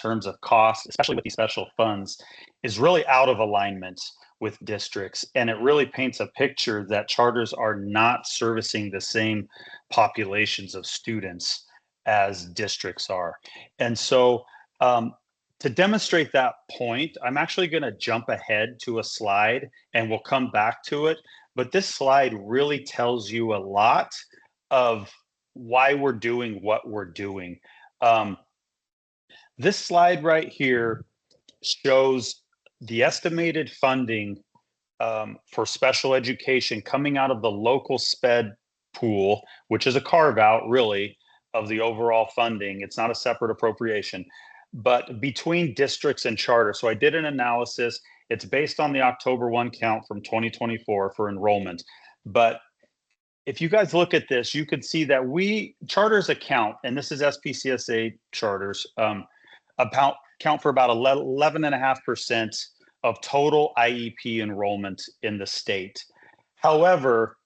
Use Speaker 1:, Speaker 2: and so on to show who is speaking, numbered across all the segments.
Speaker 1: terms of cost, especially with these special funds, is really out of alignment with districts. And it really paints a picture that charters are not servicing the same populations of students as districts are. And so, to demonstrate that point, I'm actually going to jump ahead to a slide and we'll come back to it. But this slide really tells you a lot of why we're doing what we're doing. This slide right here shows the estimated funding for special education coming out of the local SPED pool, which is a carve out really of the overall funding. It's not a separate appropriation, but between districts and charter. So I did an analysis. It's based on the October 1 count from 2024 for enrollment. But if you guys look at this, you could see that charters account, and this is SPCSA charters, account for about 11.5% of total IEP enrollment in the state. However,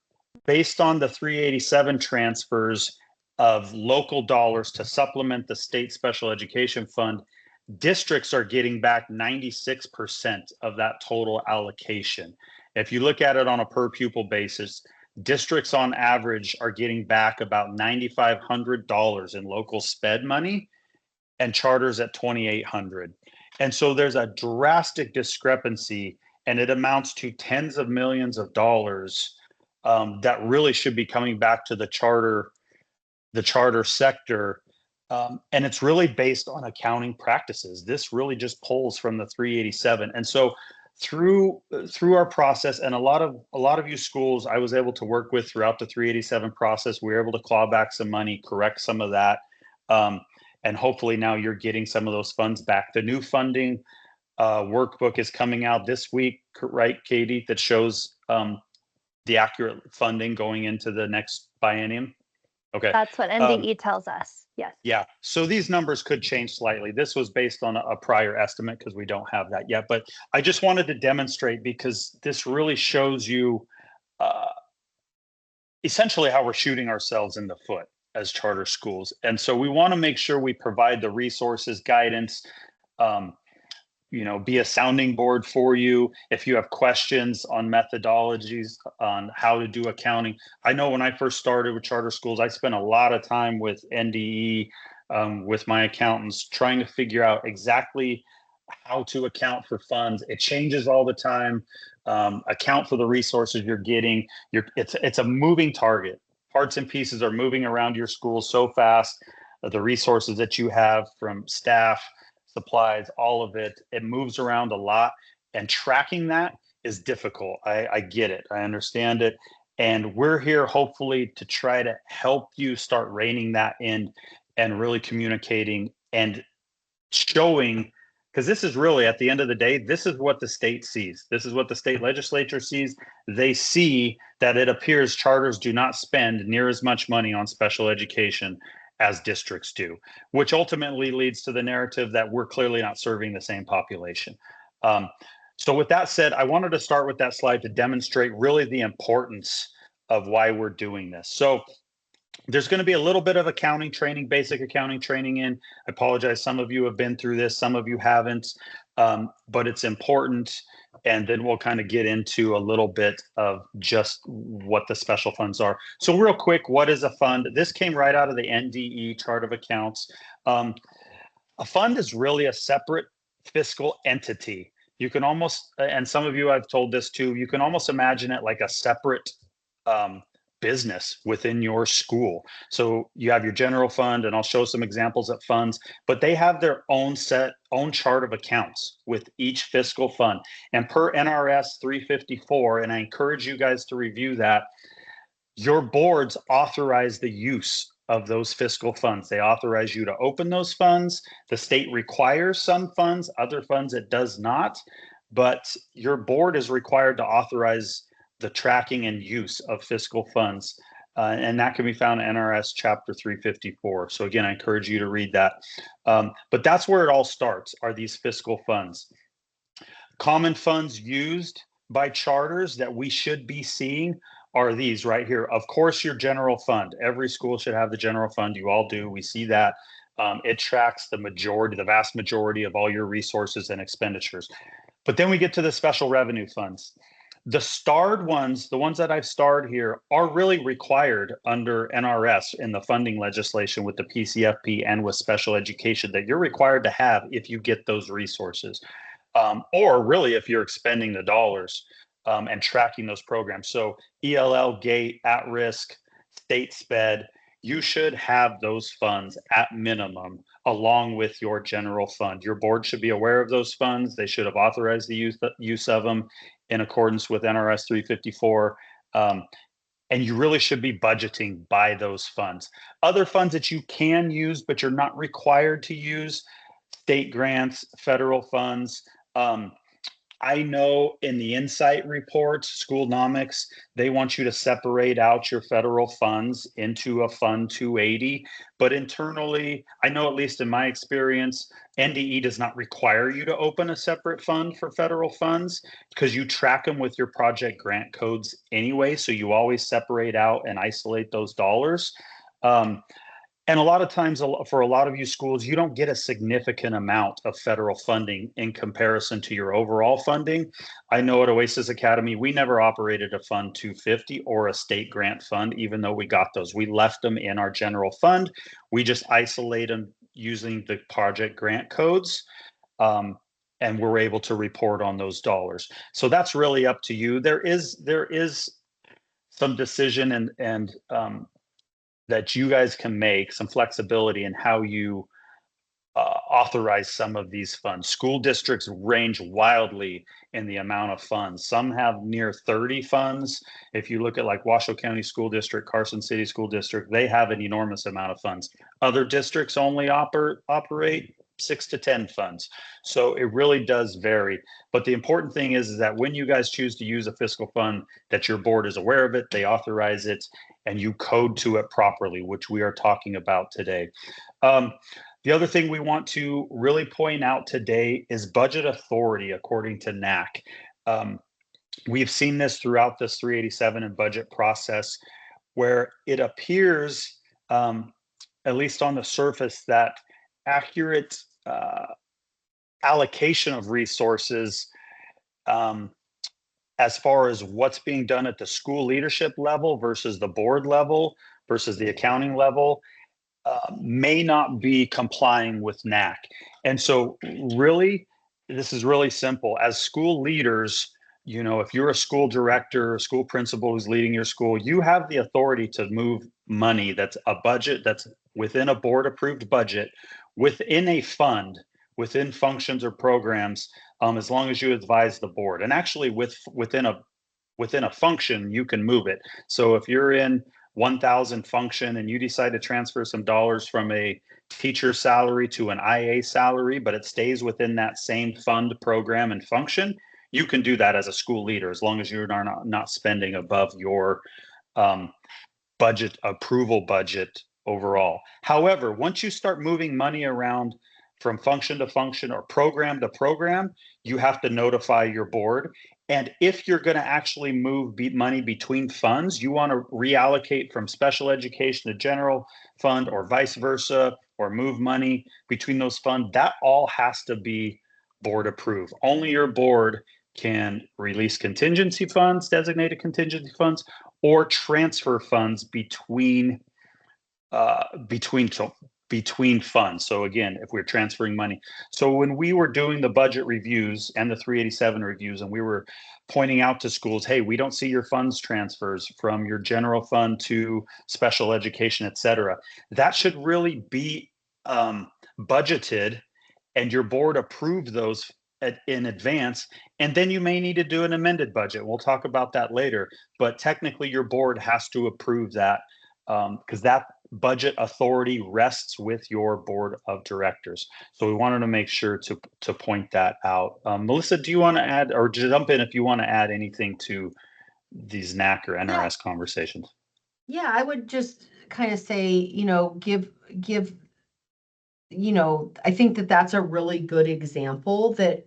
Speaker 1: based on the 387 transfers of local dollars to supplement the state special education fund, districts are getting back 96% of that total allocation. If you look at it on a per pupil basis, districts on average are getting back about $9,500 in local SPED money and charters at $2,800. And so there's a drastic discrepancy, and it amounts to tens of millions of dollars that really should be coming back to the charter sector. And it's really based on accounting practices. This really just pulls from the 387. And so through our process, and a lot of you schools I was able to work with throughout the 387 process, we were able to claw back some money, correct some of that. And hopefully now you're getting some of those funds back. The new funding workbook is coming out this week, right, Katie, that shows the accurate funding going into the next biennium? Okay.
Speaker 2: That's what NDE tells us. Yes.
Speaker 1: Yeah. So these numbers could change slightly. This was based on a prior estimate because we don't have that yet. But I just wanted to demonstrate because this really shows you essentially how we're shooting ourselves in the foot as charter schools. And so we want to make sure we provide the resources, guidance, be a sounding board for you. If you have questions on methodologies on how to do accounting. I know when I first started with charter schools, I spent a lot of time with NDE, with my accountants, trying to figure out exactly how to account for funds. It changes all the time. Account for the resources you're getting. It's a moving target. Parts and pieces are moving around your school so fast. The resources that you have from staff, supplies, all of it moves around a lot, and tracking that is difficult. I get it. I understand it. And we're here hopefully to try to help you start reining that in and really communicating and showing, because this is really, at the end of the day, this is what the state sees. This is what the state legislature sees. They see that it appears charters do not spend near as much money on special education as districts do, which ultimately leads to the narrative that we're clearly not serving the same population. So with that said, I wanted to start with that slide to demonstrate really the importance of why we're doing this. So there's going to be a little bit of accounting training, basic accounting training in. I apologize, some of you have been through this, some of you haven't, but it's important. And then we'll kind of get into a little bit of just what the special funds are. So real quick, what is a fund? This came right out of the NDE chart of accounts. A fund is really a separate fiscal entity. You can almost, and some of you I've told this to, you can almost imagine it like a separate business within your school. So you have your general fund, and I'll show some examples of funds, but they have their own chart of accounts with each fiscal fund. And per NRS 354, and I encourage you guys to review that, your boards authorize the use of those fiscal funds. They authorize you to open those funds. The state requires some funds, other funds it does not, but your board is required to authorize the tracking and use of fiscal funds. And that can be found in NRS chapter 354. So again, I encourage you to read that. But that's where it all starts, are these fiscal funds. Common funds used by charters that we should be seeing are these right here. Of course, your general fund. Every school should have the general fund. You all do. We see that. It tracks the vast majority of all your resources and expenditures. But then we get to the special revenue funds. The starred ones, the ones that I've starred here, are really required under NRS in the funding legislation with the PCFP and with special education that you're required to have if you get those resources, or really if you're expending the dollars and tracking those programs. So ELL, GATE, at risk, state sped, you should have those funds at minimum along with your general fund. Your board should be aware of those funds. They should have authorized the use of them in accordance with NRS 354. And you really should be budgeting by those funds. Other funds that you can use, but you're not required to use, state grants, federal funds. I know in the Insight report, Schoolnomics, they want you to separate out your federal funds into a Fund 280. But internally, I know at least in my experience, NDE does not require you to open a separate fund for federal funds because you track them with your project grant codes anyway. So you always separate out and isolate those dollars. And a lot of times, for a lot of you schools, you don't get a significant amount of federal funding in comparison to your overall funding. I know at Oasis Academy, we never operated a Fund 250 or a state grant fund, even though we got those. We left them in our general fund. We just isolate them using the project grant codes. And we're able to report on those dollars. So that's really up to you. There is some decision and that you guys can make, some flexibility in how you authorize some of these funds. School districts range wildly in the amount of funds. Some have near 30 funds. If you look at like Washoe County School District, Carson City School District, they have an enormous amount of funds. Other districts only operate 6 to 10 funds. So it really does vary. But the important thing is that when you guys choose to use a fiscal fund, that your board is aware of it, they authorize it, and you code to it properly, which we are talking about today. The other thing we want to really point out today is budget authority according to NAC. We've seen this throughout this 387 and budget process where it appears, at least on the surface, that accurate allocation of resources as far as what's being done at the school leadership level versus the board level versus the accounting level may not be complying with NAC. And so really, this is really simple. As school leaders, you know, if you're a school director, a school principal who's leading your school, you have the authority to move money that's a budget that's within a board approved budget, within a fund, within functions or programs, as long as you advise the board. And actually within a function, you can move it. So if you're in 1,000 function and you decide to transfer some dollars from a teacher salary to an IA salary, but it stays within that same fund, program, and function, you can do that as a school leader, as long as you're not spending above your budget approval budget overall. However, once you start moving money around from function to function or program to program, you have to notify your board. And if you're going to actually move money between funds, you want to reallocate from special education to general fund or vice versa, or move money between those funds, that all has to be board approved. Only your board can release contingency funds, designated contingency funds, or transfer funds between funds. So again, if we're transferring money. So when we were doing the budget reviews and the 387 reviews, and we were pointing out to schools, hey, we don't see your funds transfers from your general fund to special education, et cetera. That should really be budgeted, and your board approved those in advance, and then you may need to do an amended budget. We'll talk about that later, but technically your board has to approve that because that budget authority rests with your board of directors. So we wanted to make sure to point that out. Melissa, do you want to add, or jump in if you want to add anything to these NAC or NRS conversations?
Speaker 3: Yeah, I would just kind of say, give, I think that's a really good example that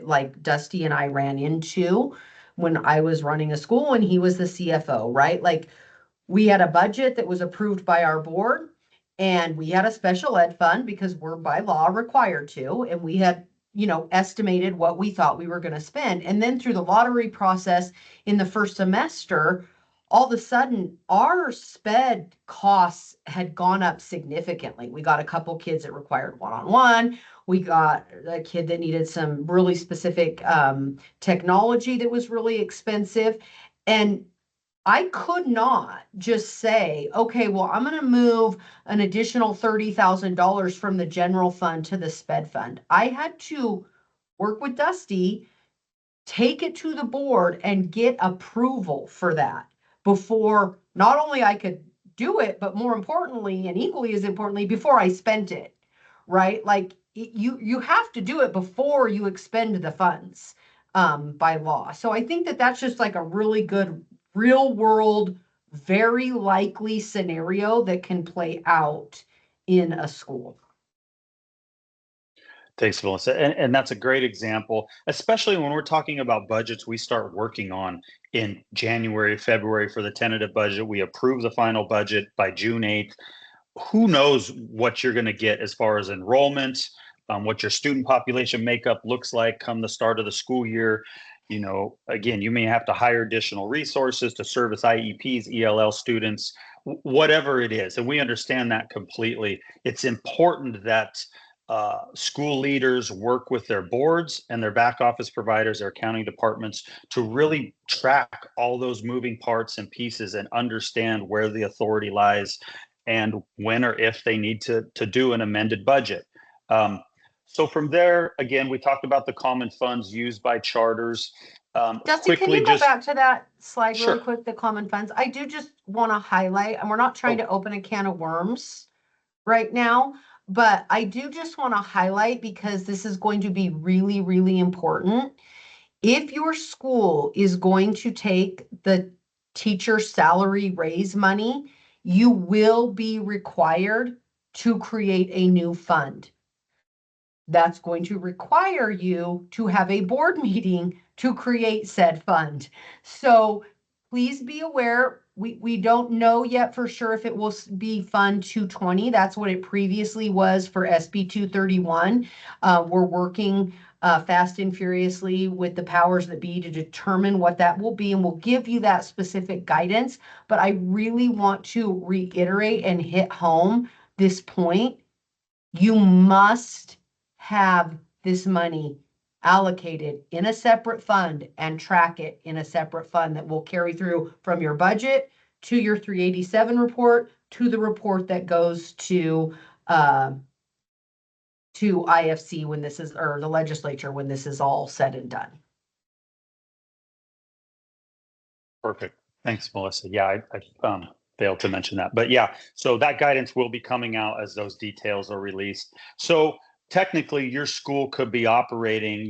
Speaker 3: like Dusty and I ran into when I was running a school and he was the CFO, right? Like, we had a budget that was approved by our board, And we had a special ed fund because we're by law required to, and we had, estimated what we thought we were going to spend. And then through the lottery process in the first semester, all of a sudden our sped costs had gone up significantly. We got a couple kids that required one-on-one. We got a kid that needed some really specific technology that was really expensive. And I could not just say, okay, well, I'm going to move an additional $30,000 from the general fund to the sped fund. I had to work with Dusty, take it to the board and get approval for that before not only I could do it, but more importantly, and equally as importantly, before I spent it, right? Like you have to do it before you expend the funds by law. So I think that that's just like a really good real world, very likely scenario that can play out in a school.
Speaker 1: Thanks, Melissa. And that's a great example, especially when we're talking about budgets we start working on in January, February for the tentative budget. We approve the final budget by June 8th. Who knows what you're going to get as far as enrollment, what your student population makeup looks like come the start of the school year. Again, you may have to hire additional resources to service IEPs, ELL students, whatever it is. And we understand that completely. It's important that school leaders work with their boards and their back office providers, their accounting departments, to really track all those moving parts and pieces and understand where the authority lies and when or if they need to do an amended budget. So from there, again, we talked about the common funds used by charters.
Speaker 3: Dusty, can you go back to that slide
Speaker 1: Sure.
Speaker 3: really quick, the common funds? I do just want to highlight, and we're not trying to open a can of worms right now, but I do just want to highlight because this is going to be really, really important. If your school is going to take the teacher salary raise money, you will be required to create a new fund. That's going to require you to have a board meeting to create said fund. So please be aware, we don't know yet for sure if it will be Fund 220. That's what it previously was for SB 231. We're working fast and furiously with the powers that be to determine what that will be, and we'll give you that specific guidance. But I really want to reiterate and hit home this point. You must have this money allocated in a separate fund and track it in a separate fund that will carry through from your budget to your 387 report to the report that goes to IFC when this is, or the legislature when this is all said and done.
Speaker 1: Perfect. Thanks, Melissa. Yeah, I failed to mention that. But yeah, so that guidance will be coming out as those details are released. So technically, your school could be operating,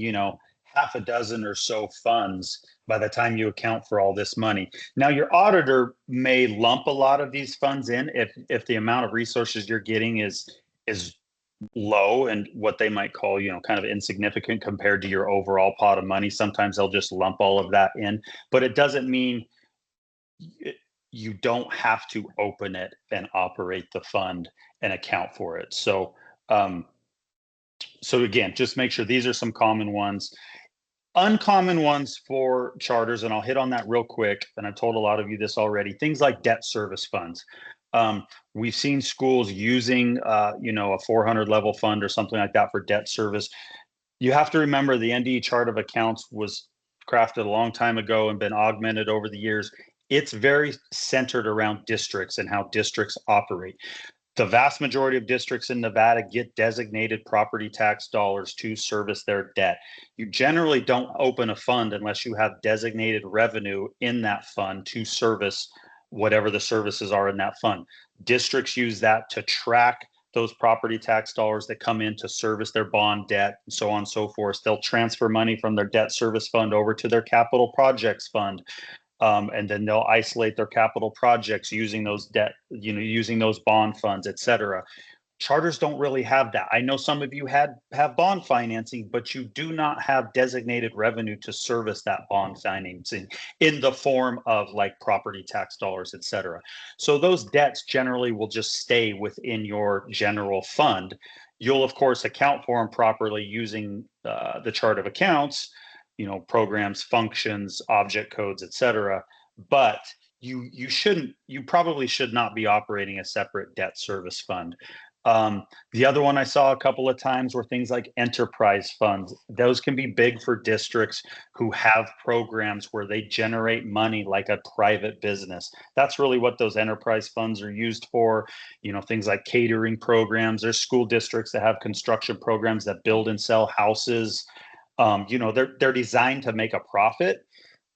Speaker 1: half a dozen or so funds by the time you account for all this money. Now, your auditor may lump a lot of these funds in if the amount of resources you're getting is low and what they might call, kind of insignificant compared to your overall pot of money. Sometimes they'll just lump all of that in, but it doesn't mean you don't have to open it and operate the fund and account for it. So again, just make sure these are some common ones. Uncommon ones for charters, and I'll hit on that real quick, and I've told a lot of you this already, things like debt service funds. We've seen schools using, a 400 level fund or something like that for debt service. You have to remember the NDE chart of accounts was crafted a long time ago and been augmented over the years. It's very centered around districts and how districts operate. The vast majority of districts in Nevada get designated property tax dollars to service their debt. You generally don't open a fund unless you have designated revenue in that fund to service whatever the services are in that fund. Districts use that to track those property tax dollars that come in to service their bond debt and so on and so forth. They'll transfer money from their debt service fund over to their capital projects fund. And then they'll isolate their capital projects using those debt, using those bond funds, et cetera. Charters don't really have that. I know some of you have bond financing, but you do not have designated revenue to service that bond financing in the form of like property tax dollars, et cetera. So those debts generally will just stay within your general fund. You'll of course account for them properly using the chart of accounts, programs, functions, object codes, et cetera. But you probably should not be operating a separate debt service fund. The other one I saw a couple of times were things like enterprise funds. Those can be big for districts who have programs where they generate money like a private business. That's really what those enterprise funds are used for. Things like catering programs. There's school districts that have construction programs that build and sell houses. They're designed to make a profit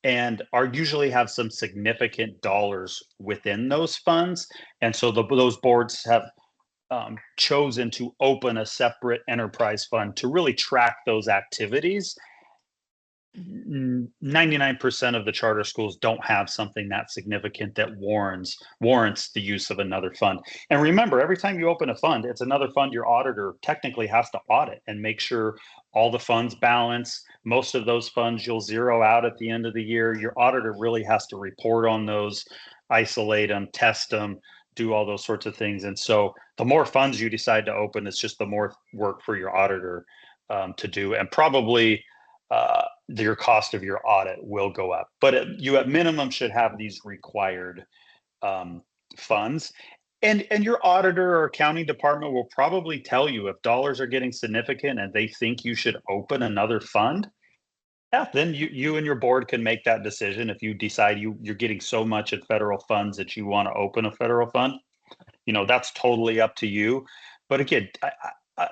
Speaker 1: and are usually have some significant dollars within those funds. And so those boards have chosen to open a separate enterprise fund to really track those activities. 99% of the charter schools don't have something that significant that warrants the use of another fund. And remember, every time you open a fund, it's another fund your auditor technically has to audit and make sure all the funds balance. Most of those funds you'll zero out at the end of the year. Your auditor really has to report on those, isolate them, test them, do all those sorts of things. And so the more funds you decide to open, it's just the more work for your auditor to do. And probably your cost of your audit will go up. But you at minimum should have these required funds. And your auditor or accounting department will probably tell you if dollars are getting significant and they think you should open another fund. Yeah, then you and your board can make that decision. If you decide you're getting so much in federal funds that you want to open a federal fund, that's totally up to you. But again,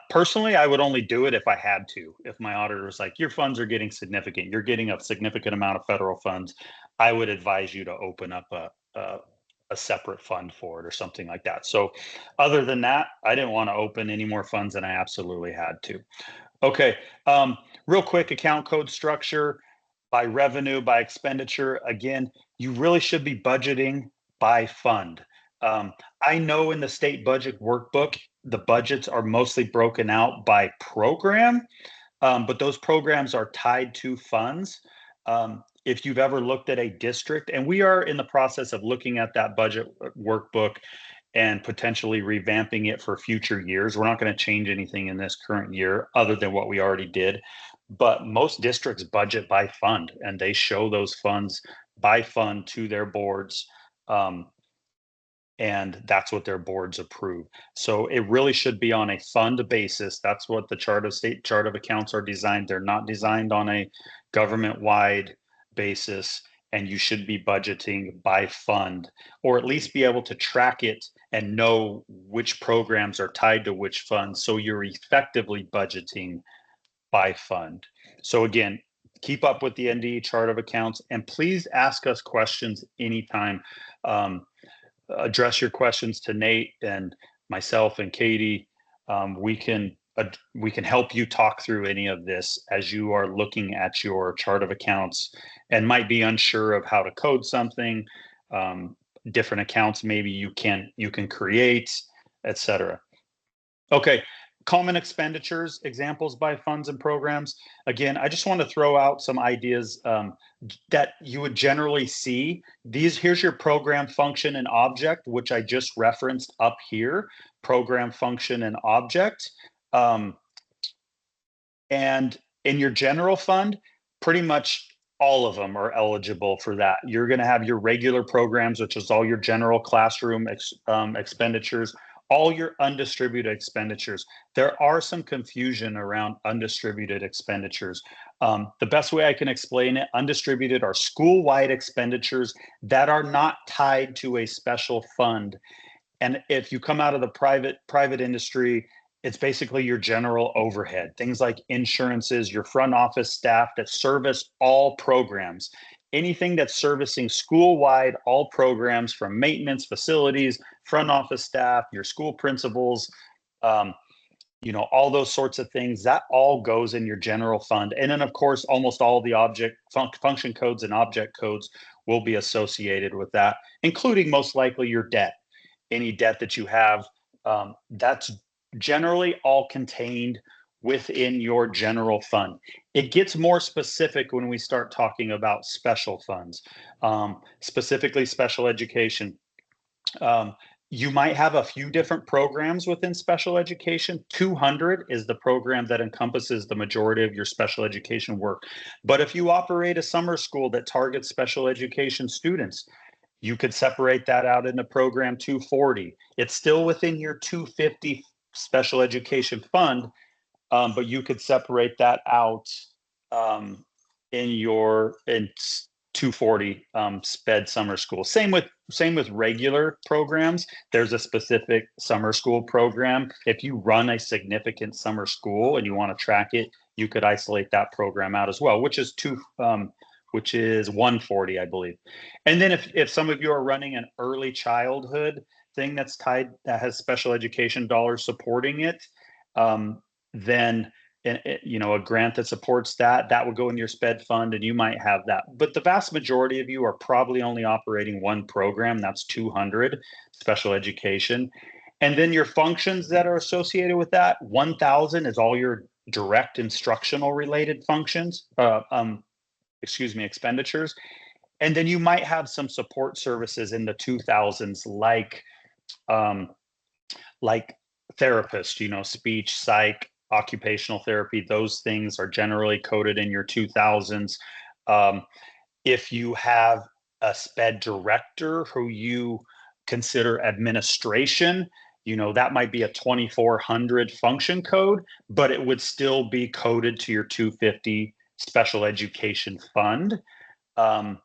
Speaker 1: personally, I would only do it if I had to. If my auditor was like, your funds are getting significant, you're getting a significant amount of federal funds, I would advise you to open up a separate fund for it or something like that. So other than that, I didn't want to open any more funds than I absolutely had to. Okay, real quick, account code structure by revenue, by expenditure. Again, you really should be budgeting by fund. I know in the state budget workbook, the budgets are mostly broken out by program, but those programs are tied to funds. If you've ever looked at a district, and we are in the process of looking at that budget workbook and potentially revamping it for future years. We're not going to change anything in this current year other than what we already did. But most districts budget by fund, and they show those funds by fund to their boards. And that's what their boards approve. So it really should be on a fund basis. That's what the state chart of accounts are designed. They're not designed on a government-wide basis. And you should be budgeting by fund, or at least be able to track it and know which programs are tied to which funds. So you're effectively budgeting by fund. So again, keep up with the NDE chart of accounts, and please ask us questions anytime. Address your questions to Nate and myself and Katie. We can help you talk through any of this as you are looking at your chart of accounts and might be unsure of how to code something, different accounts maybe you can create, etc. Okay, common expenditures, examples by funds and programs. Again, I just want to throw out some ideas that you would generally see. Here's your program, function, and object, which I just referenced up here, program, function, and object. And in your general fund, pretty much all of them are eligible for that. You're going to have your regular programs, which is all your general classroom expenditures, all your undistributed expenditures. There are some confusion around undistributed expenditures. The best way I can explain it, undistributed are school-wide expenditures that are not tied to a special fund. And if you come out of the private industry, it's basically your general overhead, things like insurances, your front office staff that service all programs, anything that's servicing school-wide, all programs from maintenance, facilities, front office staff, your school principals, all those sorts of things, that all goes in your general fund. And then of course, almost all the function codes and object codes will be associated with that, including most likely your debt. Any debt that you have, that's generally all contained within your general fund. It gets more specific when we start talking about special funds, specifically special education. Um, you might have a few different programs within special education. 200 is the program that encompasses the majority of your special education work. But if you operate a summer school that targets special education students, you could separate that out into program 240. It's still within your 250 special education fund, but you could separate that out in your 240 sped summer school. Same with regular programs. There's a specific summer school program. If you run a significant summer school and you want to track it, you could isolate that program out as well, which is 140, I believe. And then if some of you are running an early childhood thing that has special education dollars supporting it, then a grant that supports that would go in your sped fund, and you might have that. But the vast majority of you are probably only operating one program. That's 200 special education. And then your functions that are associated with that, 1,000 is all your direct instructional related functions, expenditures. And then you might have some support services in the 2,000s, like therapists, speech, psych, occupational therapy. Those things are generally coded in your 2,000s. If you have a sped director who you consider administration, that might be a 2,400 function code, but it would still be coded to your 250 special education fund. And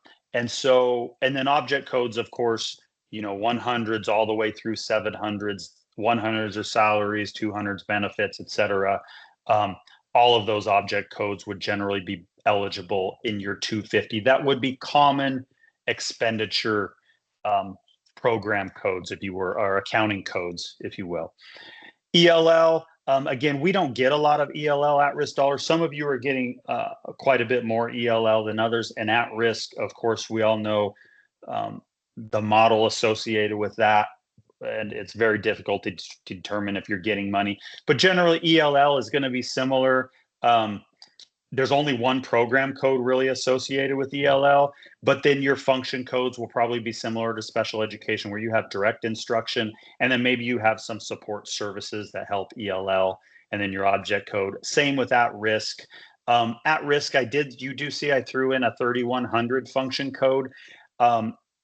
Speaker 1: then object codes, of course, 100s all the way through 700s. 100s are salaries, 200s benefits, etc. All of those object codes would generally be eligible in your 250. That would be common expenditure program codes, if you were, or accounting codes, if you will. ELL, again, we don't get a lot of ELL at-risk dollars. Some of you are getting quite a bit more ELL than others. And at-risk, of course, we all know the model associated with that, and it's very difficult to determine if you're getting money. But generally, ELL is going to be similar. There's only one program code really associated with ELL, but then your function codes will probably be similar to special education, where you have direct instruction, and then maybe you have some support services that help ELL, and then your object code. Same with at-risk. At-risk, you do see I threw in a 3,100 function code.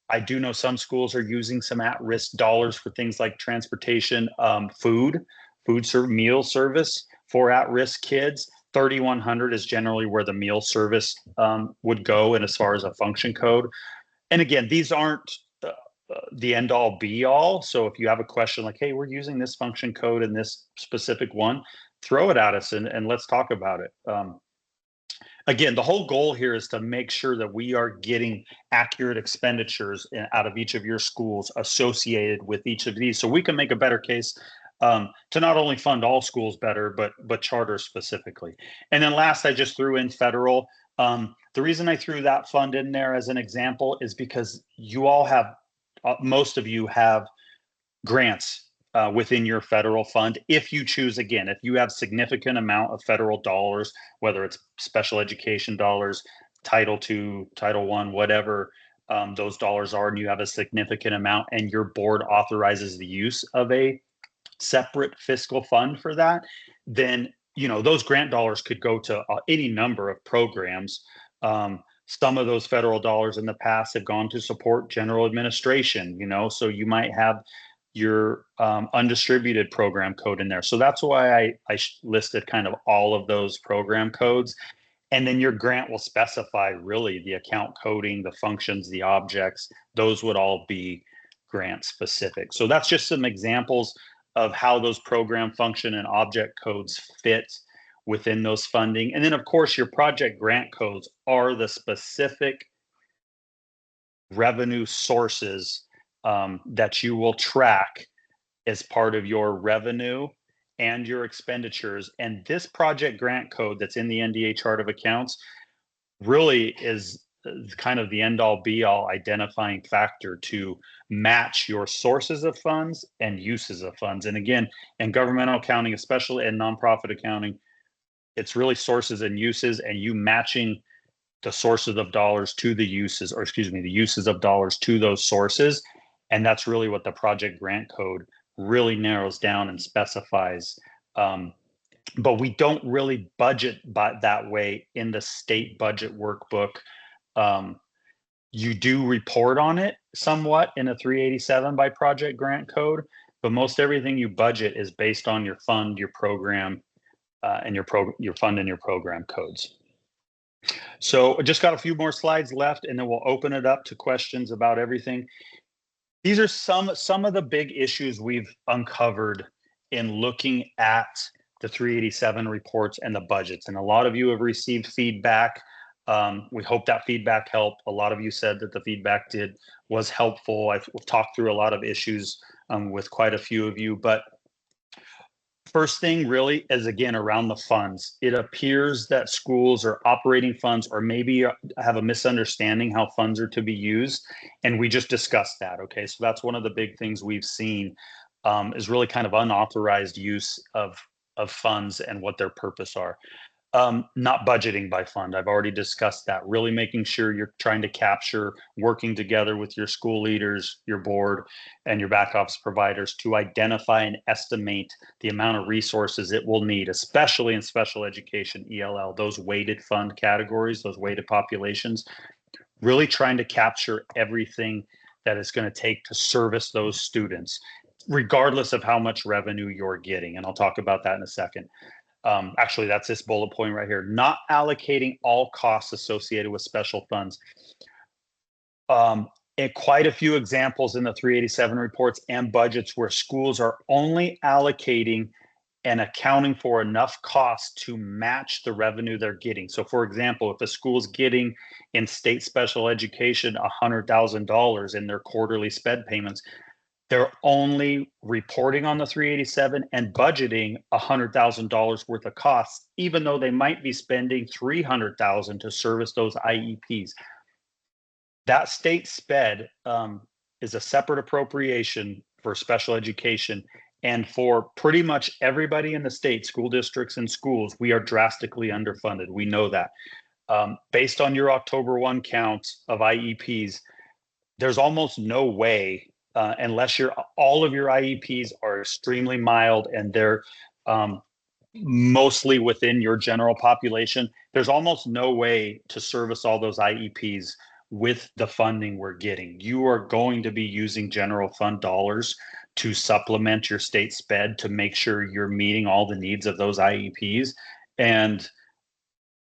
Speaker 1: I do know some schools are using some at-risk dollars for things like transportation, meal service for at-risk kids. 3,100 is generally where the meal service would go, and as far as a function code. And again, these aren't the end all be all. So if you have a question like, hey, we're using this function code in this specific one, throw it at us and let's talk about it. Again, the whole goal here is to make sure that we are getting accurate expenditures out of each of your schools associated with each of these, so we can make a better case to not only fund all schools better, but charter specifically. And then last, I just threw in federal. The reason I threw that fund in there as an example is because you all have, most of you have grants within your federal fund. If you choose, again, if you have significant amount of federal dollars, whether it's special education dollars, Title II, Title I, whatever those dollars are, and you have a significant amount and your board authorizes the use of a separate fiscal fund for that, then those grant dollars could go to any number of programs. Some of those federal dollars in the past have gone to support general administration, so you might have your undistributed program code in there. So that's why I listed kind of all of those program codes. And then your grant will specify really the account coding, the functions, the objects. Those would all be grant specific. So that's just some examples of how those program function and object codes fit within those funding. And then of course your project grant codes are the specific revenue sources that you will track as part of your revenue and your expenditures. And this project grant code that's in the NDA chart of accounts really is kind of the end all be all identifying factor to match your sources of funds and uses of funds. And again, in governmental accounting, especially in nonprofit accounting, it's really sources and uses, and you matching the sources of dollars to the uses, or excuse me, the uses of dollars to those sources. And that's really what the project grant code really narrows down and specifies. But we don't really budget that way in the state budget workbook. You do report on it somewhat in a 387 by project grant code, but most everything you budget is based on your fund, your program, and your fund and your program codes. So I just got a few more slides left, and then we'll open it up to questions about everything. These are some of the big issues we've uncovered in looking at the 387 reports and the budgets. And a lot of you have received feedback. We hope that feedback helped. A lot of you said that the feedback was helpful. I've talked through a lot of issues with quite a few of you, but first thing really is, again, around the funds. It appears that schools are operating funds, or maybe have a misunderstanding how funds are to be used. And we just discussed that. Okay, so that's one of the big things we've seen is really kind of unauthorized use of funds and what their purpose are. Not budgeting by fund. I've already discussed that. Really making sure you're trying to capture, working together with your school leaders, your board, and your back office providers to identify and estimate the amount of resources it will need, especially in special education, ELL, those weighted fund categories, those weighted populations, really trying to capture everything that it's going to take to service those students, regardless of how much revenue you're getting. And I'll talk about that in a second. Actually, that's this bullet point right here. Not allocating all costs associated with special funds. And quite a few examples in the 387 reports and budgets where schools are only allocating and accounting for enough costs to match the revenue they're getting. So for example, if a school's getting in state special education $100,000 in their quarterly SPED payments, they're only reporting on the 387 and budgeting $100,000 worth of costs, even though they might be spending $300,000 to service those IEPs. That state SPED is a separate appropriation for special education. And for pretty much everybody in the state, school districts and schools, we are drastically underfunded. We know that. Based on your October 1 count of IEPs, there's almost no way, unless all of your IEPs are extremely mild and they're mostly within your general population, there's almost no way to service all those IEPs with the funding we're getting. You are going to be using general fund dollars to supplement your state SPED to make sure you're meeting all the needs of those IEPs. And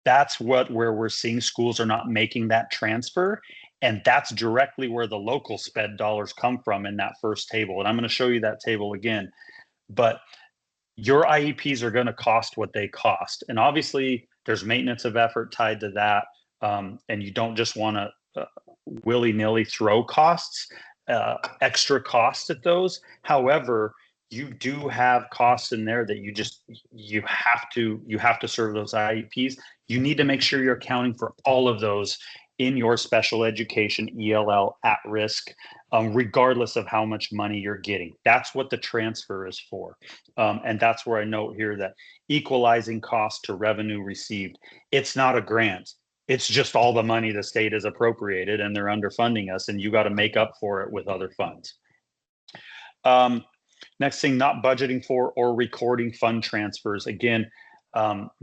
Speaker 1: that's where we're seeing schools are not making that transfer. And that's directly where the local SPED dollars come from in that first table. And I'm going to show you that table again. But your IEPs are going to cost what they cost. And obviously, there's maintenance of effort tied to that. And you don't just want to willy-nilly throw extra costs at those. However, you do have costs in there that you have to serve those IEPs. You need to make sure you're accounting for all of those in your special education ELL at risk, regardless of how much money you're getting. That's what the transfer is for. And that's where I note here that equalizing cost to revenue received, it's not a grant. It's just all the money the state has appropriated and they're underfunding us, and you got to make up for it with other funds. Next thing, not budgeting for or recording fund transfers. Again,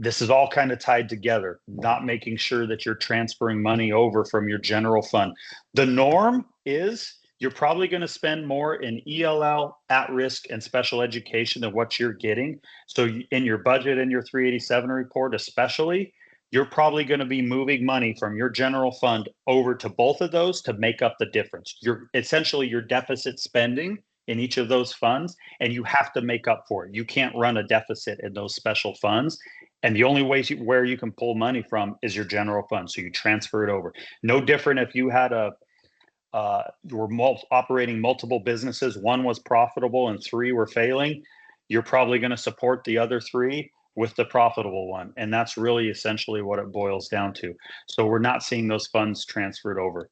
Speaker 1: this is all kind of tied together, not making sure that you're transferring money over from your general fund. The norm is you're probably going to spend more in ELL, at risk, and special education than what you're getting. So in your budget and your 387 report especially, you're probably going to be moving money from your general fund over to both of those to make up the difference. You're essentially your deficit spending in each of those funds, and you have to make up for it. You can't run a deficit in those special funds. And the only way where you can pull money from is your general fund. So you transfer it over. No different if you had you were operating multiple businesses, one was profitable and three were failing. You're probably going to support the other three with the profitable one. And that's really essentially what it boils down to. So we're not seeing those funds transferred over.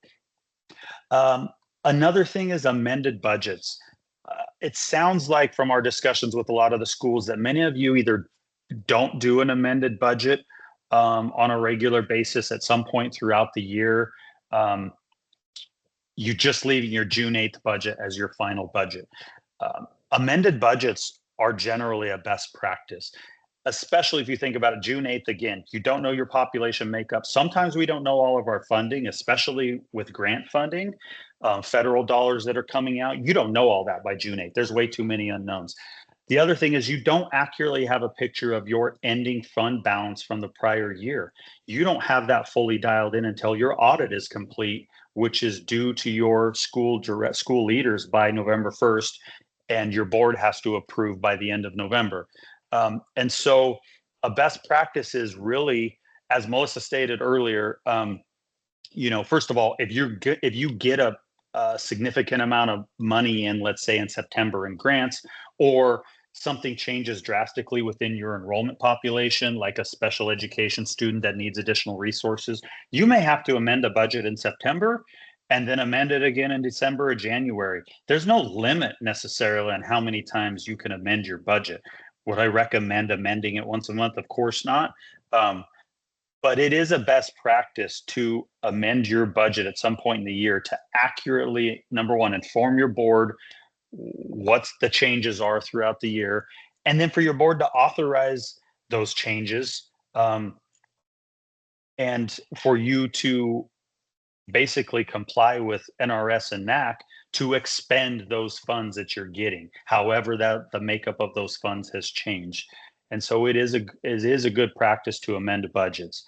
Speaker 1: Another thing is amended budgets. It sounds like from our discussions with a lot of the schools that many of you either don't do an amended budget on a regular basis at some point throughout the year. You just leaving your June 8th budget as your final budget. Amended budgets are generally a best practice, especially if you think about it. June 8th, again, you don't know your population makeup. Sometimes we don't know all of our funding, especially with grant funding, federal dollars that are coming out. You don't know all that by June 8th. There's way too many unknowns. The other thing is you don't accurately have a picture of your ending fund balance from the prior year. You don't have that fully dialed in until your audit is complete, which is due to your school leaders by November 1st, and your board has to approve by the end of November. And so a best practice is really, as Melissa stated earlier, first of all, if you get a significant amount of money in, let's say in September in grants, or something changes drastically within your enrollment population, like a special education student that needs additional resources, you may have to amend a budget in September and then amend it again in December or January. There's no limit necessarily on how many times you can amend your budget. Would I recommend amending it once a month? Of course not. But it is a best practice to amend your budget at some point in the year to accurately, number one, inform your board what the changes are throughout the year, and then for your board to authorize those changes, and for you to basically comply with NRS and NAC to expend those funds that you're getting, however that the makeup of those funds has changed. And so it is a good practice to amend budgets.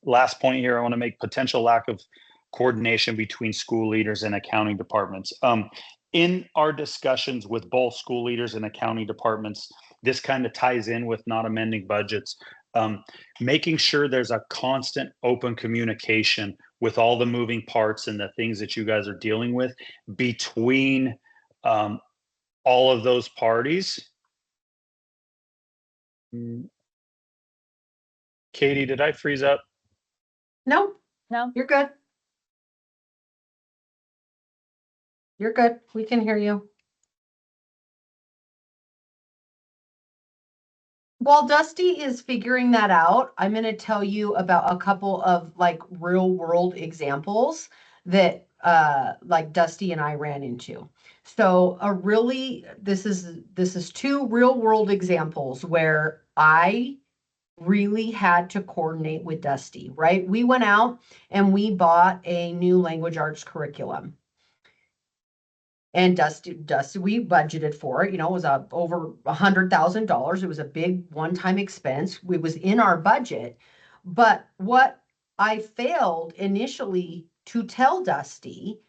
Speaker 1: Last point here, I want to make: potential lack of coordination between school leaders and accounting departments. In our discussions with both school leaders and accounting departments, this kind of ties in with not amending budgets, making sure there's a constant open communication with all the moving parts and the things that you guys are dealing with between all of those parties. Katie, did I freeze up?
Speaker 3: No,
Speaker 2: No.
Speaker 3: you're good. You're good. We can hear you. While Dusty is figuring that out, I'm going to tell you about a couple of like real world examples that like Dusty and I ran into. So this is two real world examples where I really had to coordinate with Dusty, right? We went out and we bought a new language arts curriculum. And Dusty, we budgeted for it. It was over $100,000. It was a big one-time expense. It was in our budget. But what I failed initially to tell Dusty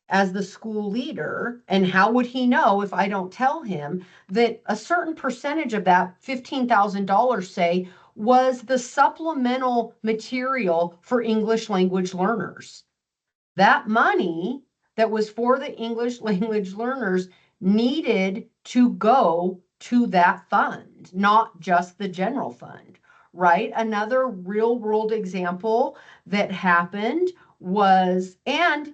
Speaker 3: as the school leader, and how would he know if I don't tell him that a certain percentage of that $15,000, say, was the supplemental material for English language learners. That money that was for the English language learners needed to go to that fund, not just the general fund, right? Another real world example that happened was, let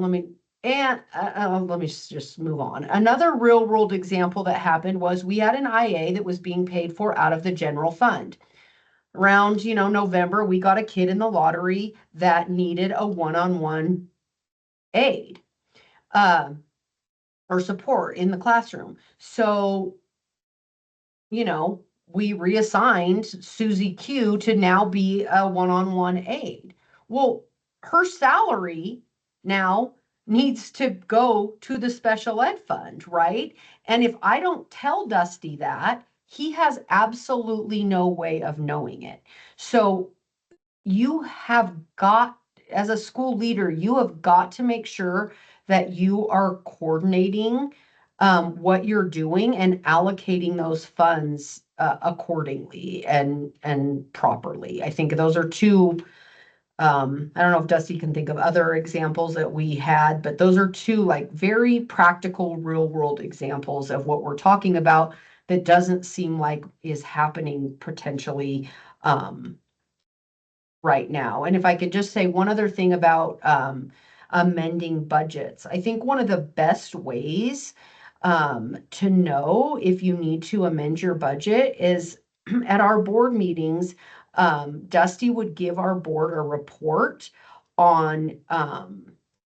Speaker 3: me just move on. Another real world example that happened was we had an IA that was being paid for out of the general fund. Around, November, we got a kid in the lottery that needed a one-on-one aid or support in the classroom. So, we reassigned Susie Q to now be a one-on-one aid. Well, her salary now needs to go to the special ed fund, right? And if I don't tell Dusty that, he has absolutely no way of knowing it. So you have got, as a school leader, you have got to make sure that you are coordinating what you're doing and allocating those funds accordingly and properly. I think those are two. I don't know if Dusty can think of other examples that we had, but those are two like very practical real world examples of what we're talking about that doesn't seem like is happening potentially right now. And if I could just say one other thing about amending budgets, I think one of the best ways to know if you need to amend your budget is at our board meetings, Dusty would give our board a report on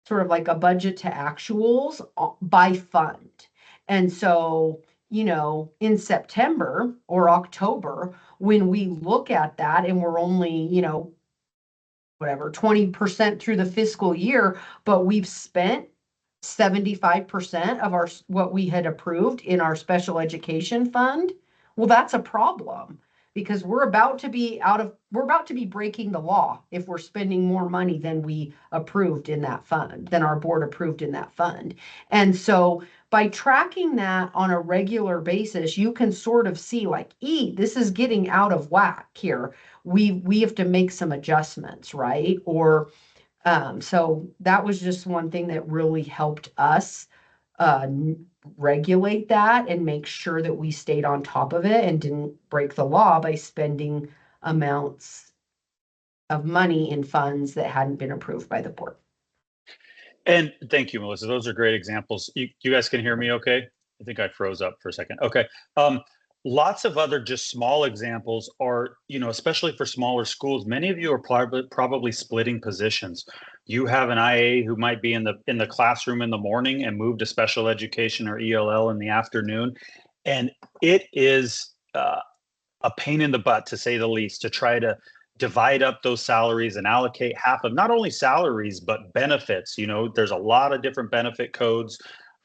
Speaker 3: sort of like a budget to actuals by fund. And so, in September or October, when we look at that and we're only, whatever, 20% through the fiscal year, but we've spent 75% of what we had approved in our special education fund, well, that's a problem because we're about to be breaking the law if we're spending more money than we approved in that fund, than our board approved in that fund. And so by tracking that on a regular basis, you can sort of see like, this is getting out of whack here. We have to make some adjustments, right? Or so that was just one thing that really helped us regulate that and make sure that we stayed on top of it and didn't break the law by spending amounts of money in funds that hadn't been approved by the board.
Speaker 1: And thank you, Melissa. Those are great examples. You guys can hear me okay? I think I froze up for a second. Okay. Lots of other just small examples are, especially for smaller schools, many of you are probably splitting positions. You have an IA who might be in the classroom in the morning and move to special education or ELL in the afternoon. And it is a pain in the butt, to say the least, to try to divide up those salaries and allocate half of not only salaries, but benefits. There's a lot of different benefit codes,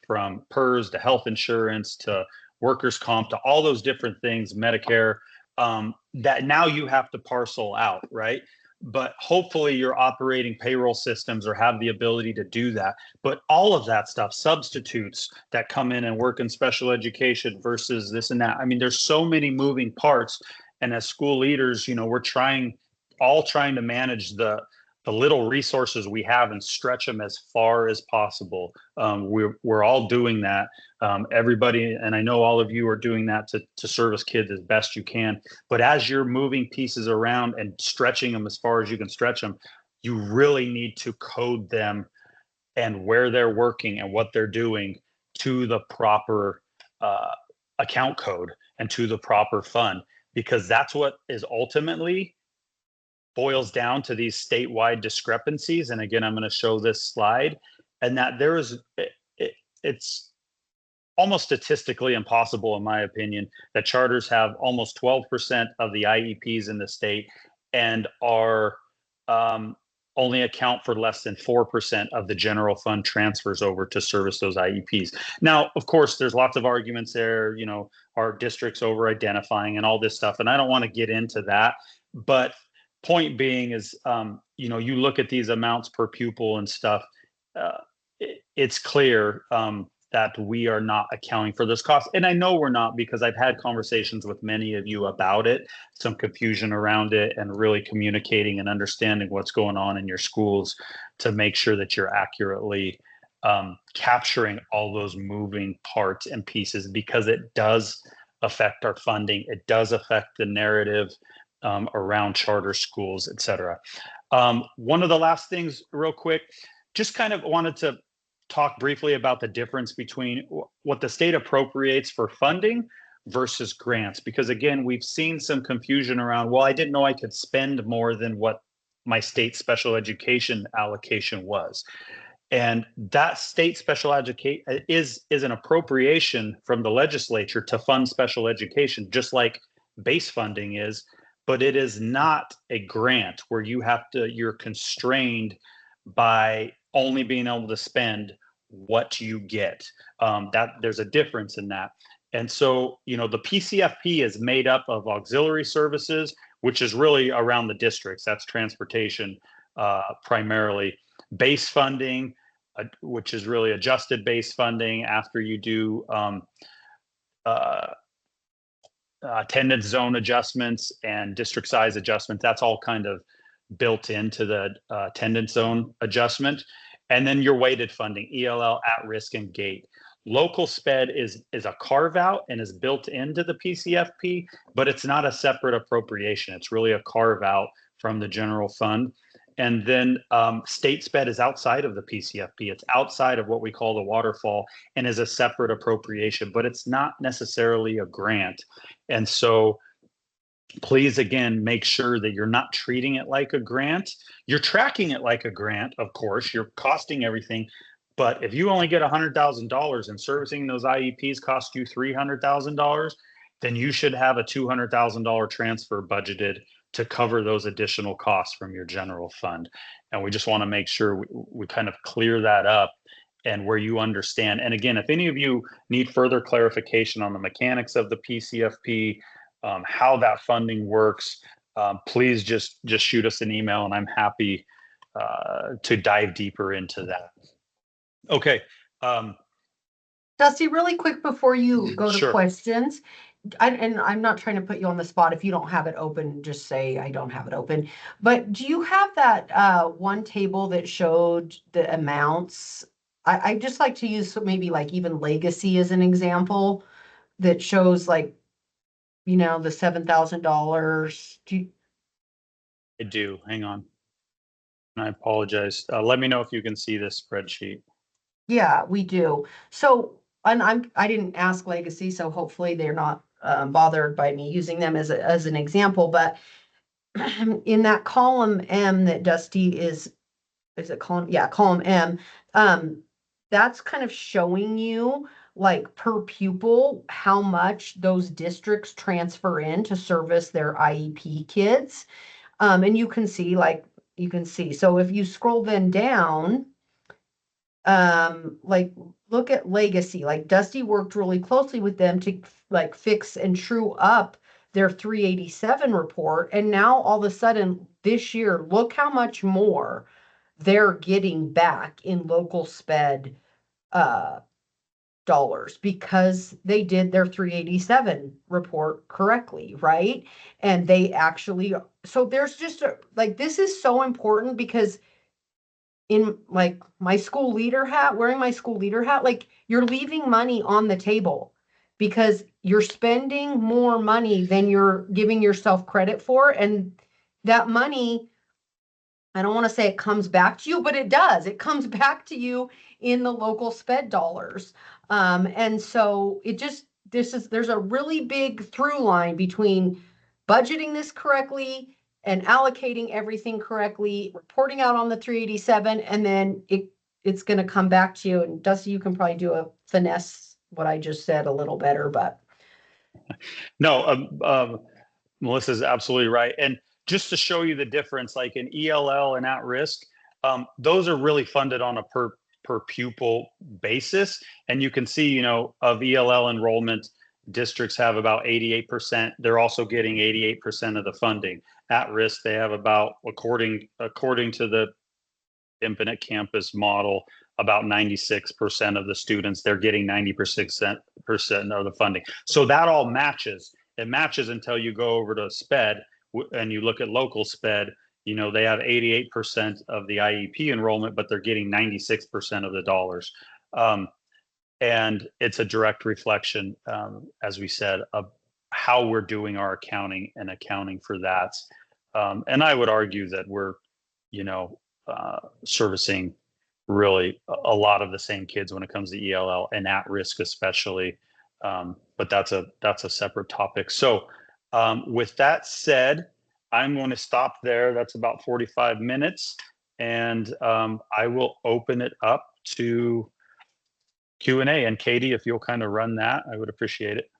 Speaker 1: from PERS to health insurance to workers' comp to all those different things, Medicare, that now you have to parcel out, right? But hopefully you're operating payroll systems or have the ability to do that. But all of that stuff, substitutes that come in and work in special education versus this and that. I mean, there's so many moving parts. And as school leaders, we're trying to manage the little resources we have and stretch them as far as possible. We're all doing that. Everybody, and I know all of you are doing that to service kids as best you can. But as you're moving pieces around and stretching them as far as you can stretch them, you really need to code them and where they're working and what they're doing to the proper account code and to the proper fund, because that's what is ultimately boils down to these statewide discrepancies. And again, I'm going to show this slide, and that it's almost statistically impossible, in my opinion, that charters have almost 12% of the IEPs in the state and are only account for less than 4% of the general fund transfers over to service those IEPs. Now, of course, there's lots of arguments there, are districts over identifying and all this stuff. And I don't want to get into that, but point being is, you look at these amounts per pupil and stuff, it's clear that we are not accounting for this cost. And I know we're not, because I've had conversations with many of you about it, some confusion around it, and really communicating and understanding what's going on in your schools to make sure that you're accurately capturing all those moving parts and pieces, because it does affect our funding. It does affect the narrative around charter schools, et cetera. One of the last things, real quick, just kind of wanted to talk briefly about the difference between what the state appropriates for funding versus grants, because again, we've seen some confusion around, well, I didn't know I could spend more than what my state special education allocation was. And that state special education is an appropriation from the legislature to fund special education, just like base funding is, but it is not a grant where you're constrained by only being able to spend what you get. That there's a difference in that. And so, the PCFP is made up of auxiliary services, which is really around the districts. That's transportation, primarily. Base funding, which is really adjusted base funding after you do attendance zone adjustments and district size adjustment. That's all kind of built into the attendance zone adjustment. And then your weighted funding, ELL, at risk, and GATE. local sped is a carve out and is built into the PCFP, but it's not a separate appropriation. It's really a carve out from the general fund. And then state sped is outside of the PCFP. It's outside of what we call the waterfall and is a separate appropriation, but it's not necessarily a grant. And so please, again, make sure that you're not treating it like a grant. You're tracking it like a grant, of course. You're costing everything. But if you only get $100,000 and servicing those IEPs cost you $300,000, then you should have a $200,000 transfer budgeted to cover those additional costs from your general fund. And we just want to make sure we kind of clear that up and where you understand. And again, if any of you need further clarification on the mechanics of the PCFP, how that funding works, please just shoot us an email and I'm happy to dive deeper into that. Okay.
Speaker 3: Dusty, really quick before you go to
Speaker 1: Sure.
Speaker 3: questions, and I'm not trying to put you on the spot. If you don't have it open, just say I don't have it open. But do you have that one table that showed the amounts? I just like to use maybe like even legacy as an example that shows like, you know, the $7,000.
Speaker 1: I do. Hang on. I apologize. Let me know if you can see this spreadsheet.
Speaker 3: Yeah, we do. So, and I didn't ask legacy, so hopefully they're not bothered by me using them as an example, but in that column M that Dusty is it column? Yeah, column M. That's kind of showing you like per pupil how much those districts transfer in to service their IEP kids. And you can see so if you scroll then down, like look at legacy, like Dusty worked really closely with them to like fix and true up their 387 report. And now all of a sudden this year, look how much more they're getting back in local sped dollars because they did their 387 report correctly, right? And they actually, so there's just like, this is so important because in like my school leader hat, wearing my school leader hat, like you're leaving money on the table because you're spending more money than you're giving yourself credit for. And that money, I don't want to say it comes back to you, but it does. It comes back to you in the local sped dollars. And so there's a really big through line between budgeting this correctly and allocating everything correctly, reporting out on the 387, and then it's going to come back to you. And Dusty, you can probably do a finesse what I just said a little better, but.
Speaker 1: No, Melissa's absolutely right. And just to show you the difference, like in ELL and at risk, those are really funded on a per pupil basis. And you can see, you know, of ELL enrollment, districts have about 88%. They're also getting 88% of the funding. At risk, they have about, according to the Infinite Campus model, about 96% of the students, they're getting 90% of the funding. So that all matches. It matches until you go over to SPED and you look at local SPED. You know, they have 88% of the IEP enrollment, but they're getting 96% of the dollars. And it's a direct reflection, as we said, of how we're doing our accounting and accounting for that. And I would argue that we're, you know, servicing really a lot of the same kids when it comes to ELL and at risk especially. But that's a separate topic. So with that said, I'm going to stop there. That's about 45 minutes. And I will open it up to Q&A. And Katie, if you'll kind of run that, I would appreciate it.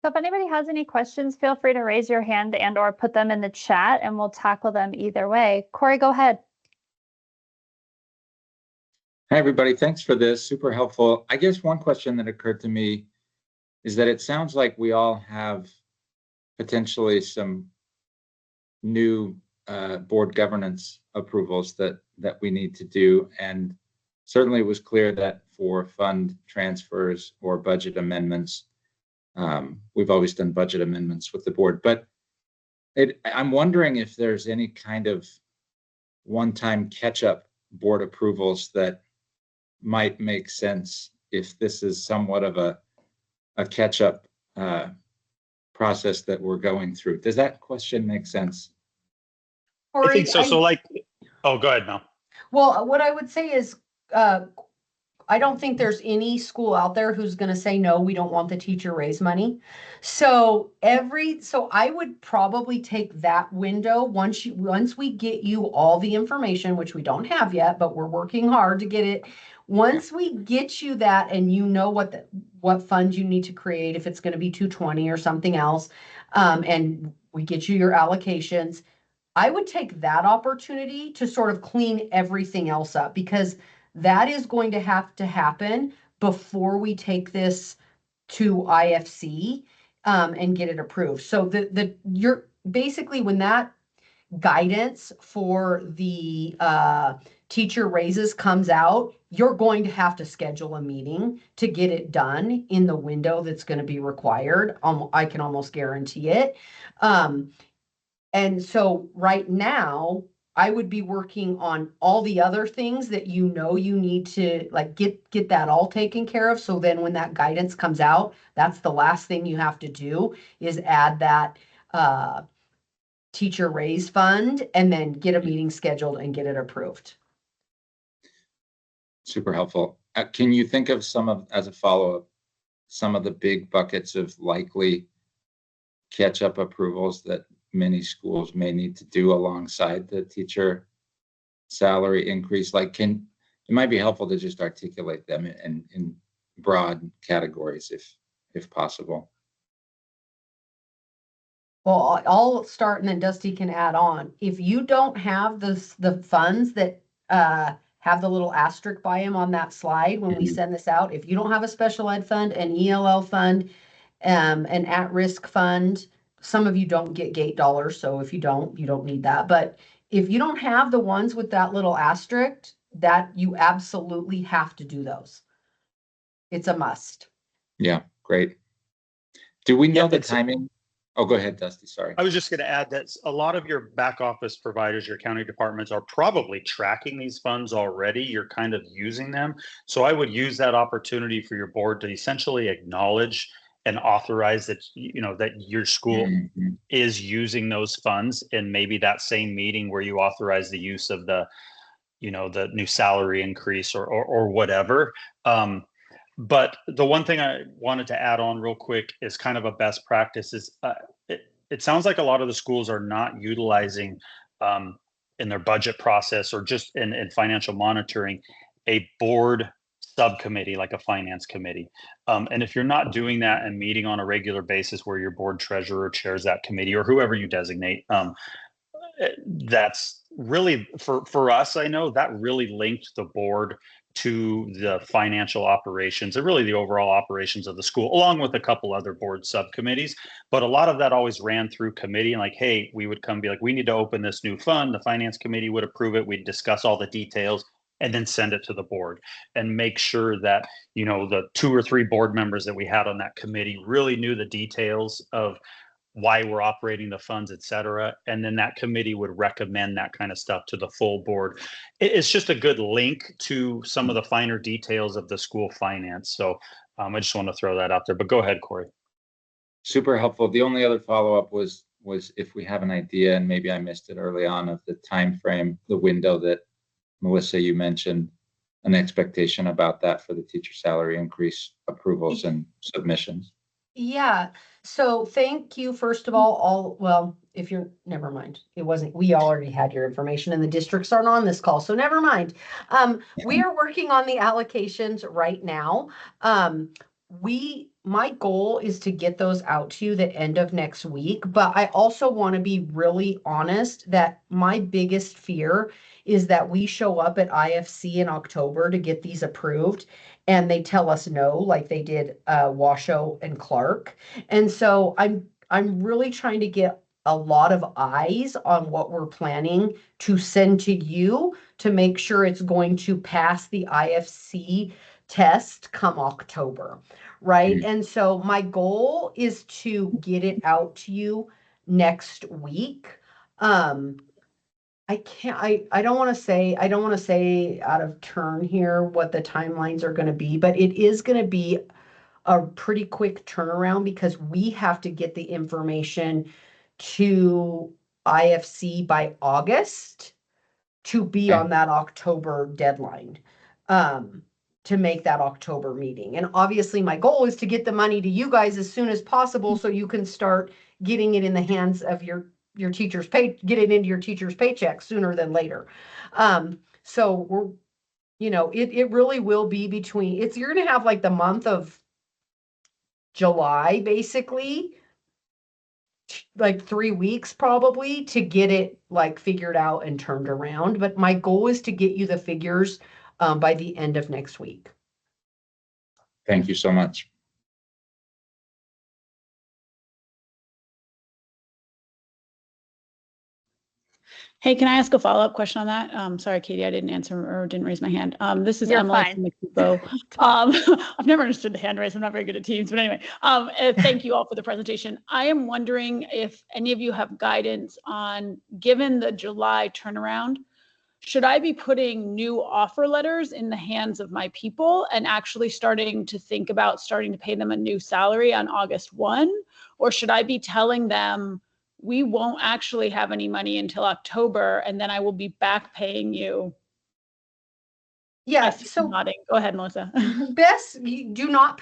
Speaker 2: So if anybody has any questions, feel free to raise your hand and or put them in the chat and we'll tackle them either way. Corey, go ahead.
Speaker 4: Hi, everybody. Thanks for this. Super helpful. I guess one question that occurred to me is that it sounds like we all have potentially some new board governance approvals that we need to do. And certainly it was clear that for fund transfers or budget amendments, we've always done budget amendments with the board, but I'm wondering if there's any kind of one-time catch-up board approvals that might make sense if this is somewhat of a catch-up process that we're going through. Does that question make sense?
Speaker 1: I think so. So like, oh, go ahead, Mel.
Speaker 3: Well, what I would say is, I don't think there's any school out there who's going to say, no, we don't want the teacher raise money. So I would probably take that window once we get you all the information, which we don't have yet, but we're working hard to get it. Once we get you that, and you know what funds you need to create, if it's going to be 220 or something else, and we get you your allocations, I would take that opportunity to sort of clean everything else up, because that is going to have to happen before we take this to IFC and get it approved. So you're basically, when that guidance for the teacher raises comes out, you're going to have to schedule a meeting to get it done in the window that's going to be required. I can almost guarantee it. And so right now, I would be working on all the other things that you need to like get that all taken care of. So then when that guidance comes out, that's the last thing you have to do, is add that teacher raise fund, and then get a meeting scheduled and get it approved.
Speaker 4: Super helpful. Can you think of as a follow-up, some of the big buckets of likely catch-up approvals that many schools may need to do alongside the teacher salary increase? Like, it might be helpful to just articulate them in broad categories if possible.
Speaker 3: Well, I'll start and then Dusty can add on. If you don't have the funds that have the little asterisk by them on that slide when we send this out, if you don't have a special ed fund, an ELL fund, an at-risk fund, some of you don't get gate dollars, so if you don't need that. But if you don't have the ones with that little asterisk, that you absolutely have to do those. It's a must.
Speaker 4: Yeah, great. Do we know the timing? Oh, go ahead, Dusty. Sorry.
Speaker 1: I was just going to add that a lot of your back office providers, your county departments, are probably tracking these funds already. You're kind of using them. So I would use that opportunity for your board to essentially acknowledge and authorize that, that your school is using those funds, and maybe that same meeting where you authorize the use of the new salary increase or whatever. But the one thing I wanted to add on real quick is kind of a best practice is it sounds like a lot of the schools are not utilizing in their budget process or just in financial monitoring a board subcommittee like a finance committee. And if you're not doing that and meeting on a regular basis where your board treasurer chairs that committee or whoever you designate, that's really for us, I know that really linked the board to the financial operations and really the overall operations of the school, along with a couple other board subcommittees. But a lot of that always ran through committee, and like, hey, we would come be like, we need to open this new fund. The finance committee would approve it. We'd discuss all the details and then send it to the board and make sure that, the 2 or 3 board members that we had on that committee really knew the details of why we're operating the funds, et cetera. And then that committee would recommend that kind of stuff to the full board. It's just a good link to some of the finer details of the school finance. So I just want to throw that out there, but go ahead, Corey.
Speaker 4: Super helpful. The only other follow-up was if we have an idea, and maybe I missed it early on, of the time frame, the window that Melissa, you mentioned, an expectation about that for the teacher salary increase approvals and submissions.
Speaker 3: Yeah. So thank you, first of all, if you're, never mind. We already had your information, and the districts aren't on this call, so never mind. We are working on the allocations right now. My goal is to get those out to you the end of next week, but I also want to be really honest that my biggest fear is that we show up at IFC in October to get these approved, and they tell us no, like they did Washoe and Clark. And so I'm really trying to get a lot of eyes on what we're planning to send to you to make sure it's going to pass the IFC test come October, right? And so my goal is to get it out to you next week. I don't want to say out of turn here what the timelines are going to be, but it is going to be a pretty quick turnaround because we have to get the information to IFC by August to be
Speaker 4: Okay.
Speaker 3: on that October deadline, to make that October meeting. And obviously my goal is to get the money to you guys as soon as possible so you can start getting it in the hands of your teacher's get it into your teacher's paycheck sooner than later. So we're, it really will be you're going to have like the month of July, basically, like 3 weeks probably to get it like figured out and turned around. But my goal is to get you the figures by the end of next week.
Speaker 4: Thank you so much.
Speaker 5: Hey, can I ask a follow-up question on that? Sorry, Katie, I didn't answer or didn't raise my hand. This is
Speaker 2: You're
Speaker 5: Emily
Speaker 2: fine.
Speaker 5: from the Cupo. I've never understood the hand raise. I'm not very good at Teams, but anyway, thank you all for the presentation. I am wondering if any of you have guidance on, given the July turnaround, should I be putting new offer letters in the hands of my people and actually starting to think about starting to pay them a new salary on August 1? Or should I be telling them, we won't actually have any money until October, and then I will be back paying you?
Speaker 3: Yeah,
Speaker 5: I see you
Speaker 3: so
Speaker 5: nodding. Go ahead, Melissa.
Speaker 3: I do not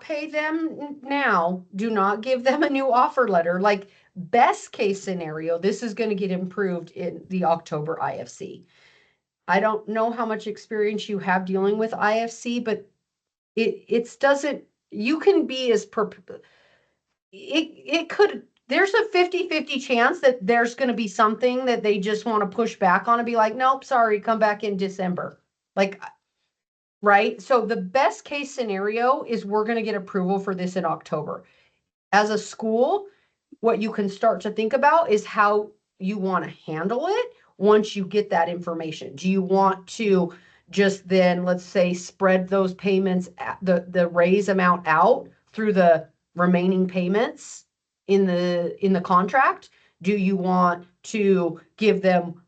Speaker 3: pay them now. Do not give them a new offer letter. Like best case scenario, this is going to get improved in the October IFC. I don't know how much experience you have dealing with IFC, but it doesn't, you can be it could, there's a 50-50 chance that there's going to be something that they just want to push back on and be like, nope, sorry, come back in December. Like, right? So the best case scenario is we're going to get approval for this in October. As a school, what you can start to think about is how you want to handle it once you get that information. Do you want to just then, let's say, spread those payments, the raise amount out through the remaining payments in the contract? Do you want to give them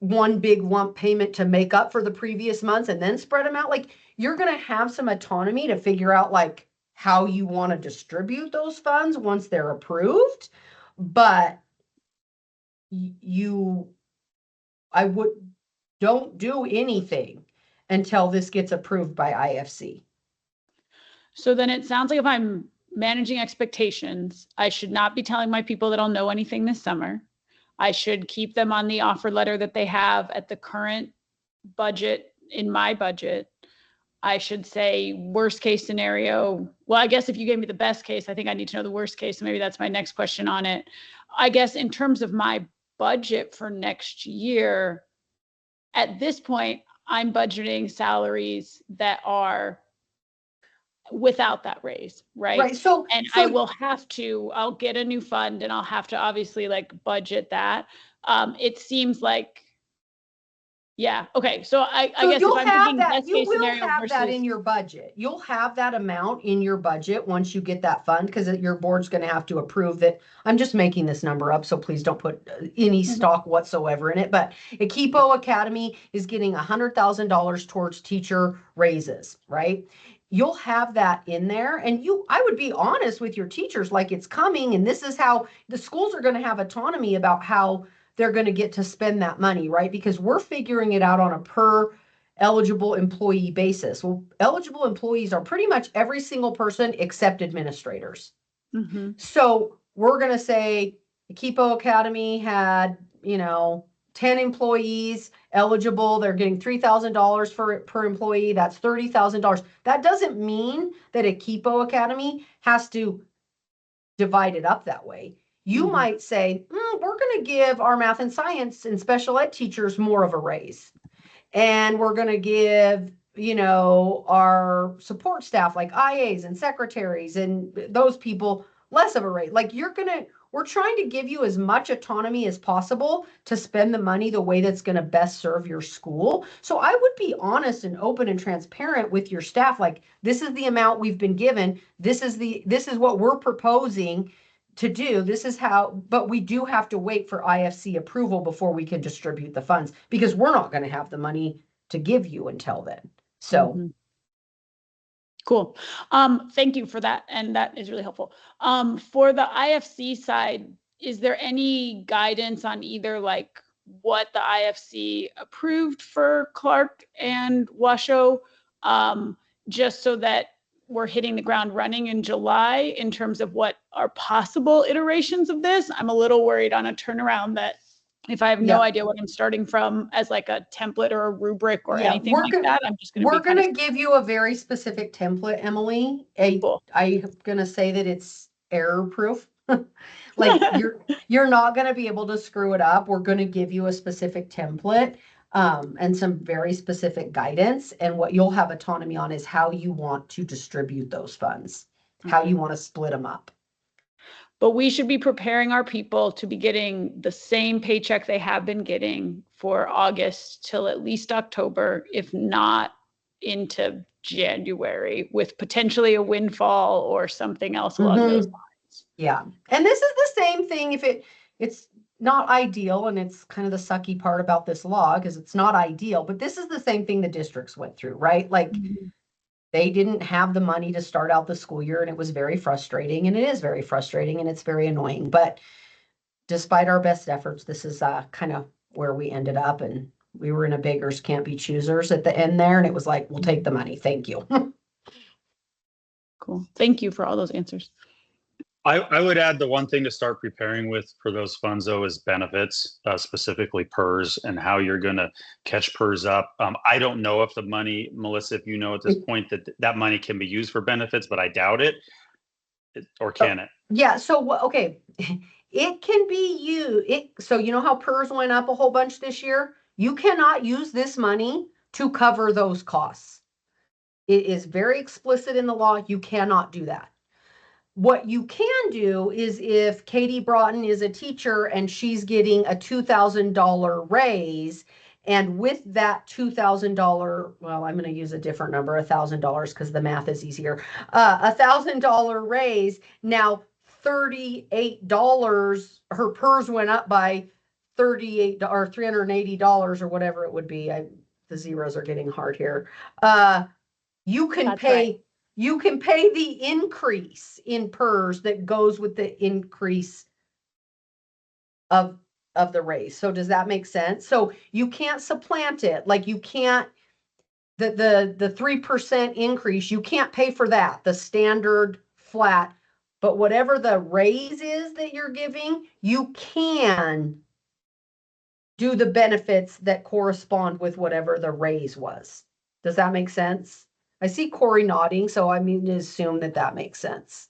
Speaker 3: one big lump payment to make up for the previous months and then spread them out? Like, you're going to have some autonomy to figure out like how you want to distribute those funds once they're approved. But don't do anything until this gets approved by IFC.
Speaker 5: So then it sounds like if I'm managing expectations, I should not be telling my people that I'll know anything this summer. I should keep them on the offer letter that they have at the current budget, in my budget. I should say worst case scenario. Well, I guess if you gave me the best case, I think I need to know the worst case. So maybe that's my next question on it. I guess in terms of my budget for next year, at this point, I'm budgeting salaries that are without that raise, right?
Speaker 3: Right. So
Speaker 5: I will have to, I'll get a new fund and I'll have to obviously like budget that. It seems like, yeah. Okay. So I guess if I'm thinking best case scenario
Speaker 3: have that
Speaker 5: versus,
Speaker 3: in your budget. You'll have that amount in your budget once you get that fund, because your board's going to have to approve that. I'm just making this number up, so please don't put any stock whatsoever in it. But Equipo Academy is getting $100,000 towards teacher raises, right? You'll have that in there, and I would be honest with your teachers, like it's coming, and this is how the schools are going to have autonomy about how they're going to get to spend that money, right? Because we're figuring it out on a per eligible employee basis. Well, eligible employees are pretty much every single person except administrators.
Speaker 5: mm-hmm.
Speaker 3: So we're going to say Equipo Academy had, 10 employees eligible. They're getting $3,000 per employee. That's $30,000. That doesn't mean that Equipo Academy has to divide it up that way. You might say, we're going to give our math and science and special ed teachers more of a raise. And we're going to give, our support staff like IAs and secretaries and those people less of a raise. Like we're trying to give you as much autonomy as possible to spend the money the way that's going to best serve your school. So I would be honest and open and transparent with your staff. Like, this is the amount we've been given. This is what we're proposing. to do. This is how, but we do have to wait for IFC approval before we can distribute the funds because we're not going to have the money to give you until then. So
Speaker 5: Mhm. Cool. Thank you for that. And that is really helpful. For the IFC side, is there any guidance on either like what the IFC approved for Clark and Washoe, just so that we're hitting the ground running in July in terms of what are possible iterations of this? I'm a little worried on a turnaround that if I have no
Speaker 3: Yeah.
Speaker 5: idea what I'm starting from as like a template or a rubric or
Speaker 3: Yeah,
Speaker 5: anything
Speaker 3: we're
Speaker 5: like
Speaker 3: gonna-
Speaker 5: that, I'm just going to
Speaker 3: we're
Speaker 5: be kind of
Speaker 3: going to give you a very specific template, Emily.
Speaker 5: Cool.
Speaker 3: I'm going to say that it's error proof. Like you're not going to be able to screw it up. We're going to give you a specific template and some very specific guidance. And what you'll have autonomy on is how you want to distribute those funds, how you want to split them up.
Speaker 5: But we should be preparing our people to be getting the same paycheck they have been getting for August till at least October, if not into January, with potentially a windfall or something else along those lines.
Speaker 3: Yeah. And this is the same thing if it's not ideal, and it's kind of the sucky part about this law because it's not ideal, but this is the same thing the districts went through, right? Like they didn't have the money to start out the school year, and it was very frustrating, and it is very frustrating, and it's very annoying. But despite our best efforts, this is kind of where we ended up, and we were in a beggars can't be choosers at the end there, and it was like, we'll take the money. Thank you.
Speaker 5: Cool. Thank you for all those answers.
Speaker 1: I would add the one thing to start preparing with for those funds, though, is benefits, specifically PERS and how you're going to catch PERS up. I don't know if the money, Melissa, if you know at this point that money can be used for benefits, but I doubt it. Or can it?
Speaker 3: Yeah. So, okay. It can be used. So you know how PERS went up a whole bunch this year? You cannot use this money to cover those costs. It is very explicit in the law. You cannot do that. What you can do is if Katie Broughton is a teacher and she's getting a $2,000 raise, and with that $2,000, well, I'm going to use a different number, $1,000, because the math is easier. $1,000 raise. Now $38, her PERS went up by $38 or $380 or whatever it would be. The zeros are getting hard here. You can
Speaker 2: That's
Speaker 3: pay.
Speaker 2: right.
Speaker 3: You can pay the increase in PERS that goes with the increase of the raise. So does that make sense? So you can't supplant it. Like you can't, the 3% increase, you can't pay for that, the standard flat, but whatever the raise is that you're giving, you can do the benefits that correspond with whatever the raise was. Does that make sense? I see Corey nodding, so I mean to assume that that makes sense.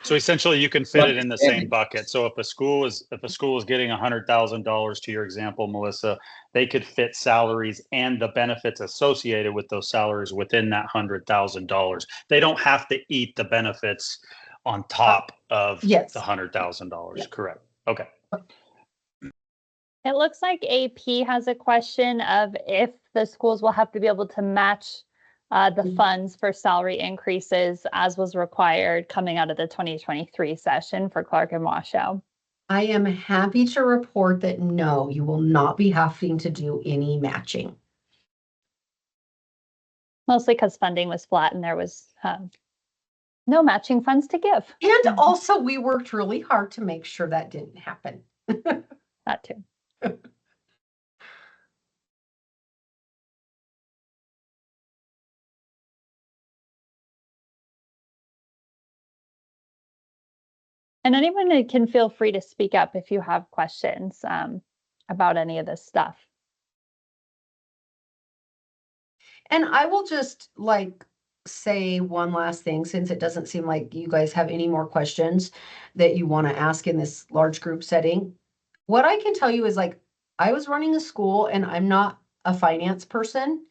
Speaker 1: So essentially, you can fit it in the same bucket. So if a school is getting $100,000, to your example, Melissa, they could fit salaries and the benefits associated with those salaries within that $100,000. They don't have to eat the benefits on top of
Speaker 3: Yes.
Speaker 1: the $100,000.
Speaker 3: Yeah.
Speaker 1: Correct. Okay.
Speaker 2: It looks like AP has a question of if the schools will have to be able to match the funds for salary increases as was required coming out of the 2023 session for Clark and Washoe.
Speaker 3: I am happy to report that no, you will not be having to do any matching.
Speaker 2: Mostly because funding was flat and there was no matching funds to give.
Speaker 3: And also we worked really hard to make sure that didn't happen.
Speaker 2: That too. And anyone can feel free to speak up if you have questions about any of this stuff.
Speaker 3: And I will just say one last thing, since it doesn't seem like you guys have any more questions that you want to ask in this large group setting. What I can tell you is I was running a school and I'm not a finance person,